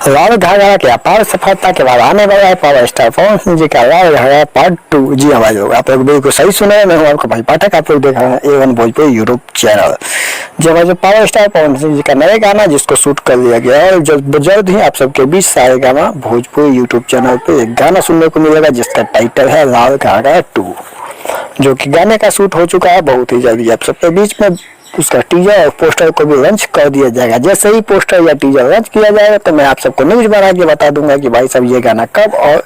लाल घाघरा की अपार सफलता के बाद आने वाला है पावर स्टार पवन सिंह जी का लाल घाघरा पार्ट 2। जी हाँ भाई लोग, आप लोग बिल्कुल सही सुने हैं। मैं हूँ आपका भाई पाठक, आप लोग देख रहे हैं A1 भोजपुरी यूट्यूब चैनल। जी भाई, जो पावर स्टार पवन सिंह जी का नया गाना जिसको शूट कर लिया गया है, और जल्द ही आप सबके बीच सारे गाना भोजपुरी यूट्यूब चैनल पे एक गाना सुनने को मिलेगा जिसका टाइटल है लाल घाघरा 2, जो कि गाने का शूट हो चुका है। बहुत ही जल्दी आप सबके बीच में उसका टीजर और पोस्टर को भी लॉन्च कर दिया जाएगा। जैसे ही पोस्टर या टीजर लॉन्च किया जाएगा तो मैं आप सबको न्यूज बना के बता दूंगा कि भाई साहब ये गाना कब और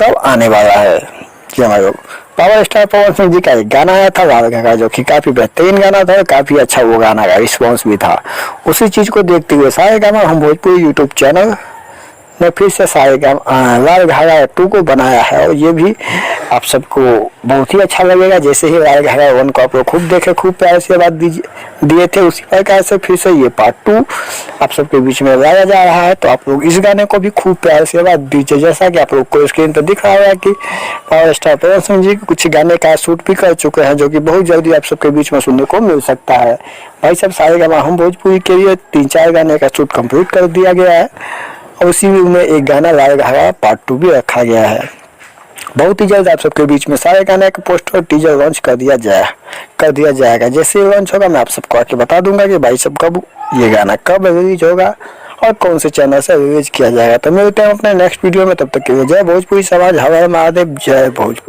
कब आने वाला है। जी हमारे लोग, पावर स्टार पवन सिंह जी का एक गाना आया था लाल घाघरा, जो कि काफी बेहतरीन गाना था, काफी अच्छा वो गाना का रिस्पॉन्स भी था। उसी चीज को देखते हुए सारे गाना हम भोजपुरी यूट्यूब चैनल ने फिर से सारे लाल घाघरा 2 को बनाया है, और ये भी आप सबको बहुत ही अच्छा लगेगा। जैसे ही लाल घाघरा 1 को आप लोग खूब देखे, खूब प्यार से बात दिए थे, उसी प्रकार से फिर से ये पार्ट 2 आप सबके बीच में लाया जा रहा है। तो आप लोग इस गाने को भी खूब प्यार से बात दीजिए। जैसा कि आप लोग को स्क्रीन पर दिख रहा है कि पावर स्टार पवन सिंह जी कुछ गाने का शूट भी कर चुके हैं, जो कि बहुत जल्दी आप सबके बीच में सुनने को मिल सकता है। भाई सब सारे गाना हम भोजपुरी के लिए 3-4 गाने का शूट कंप्लीट कर दिया गया है, और उसी में एक गाना लाल घाघरा पार्ट 2 भी रखा गया है। बहुत ही जल्द आप सबके बीच में सारे गाने का पोस्टर टीजर लॉन्च कर दिया जाएगा। जैसे लॉन्च होगा मैं आप सबको आके बता दूंगा कि भाई सब कब ये गाना कब रिलीज होगा और कौन से चैनल से रिलीज किया जाएगा। तो मिलते हैं अपने नेक्स्ट वीडियो में, तब तक के लिए जय भोजपुरी समाज, हर हर महादेव, जय भोजपुरी।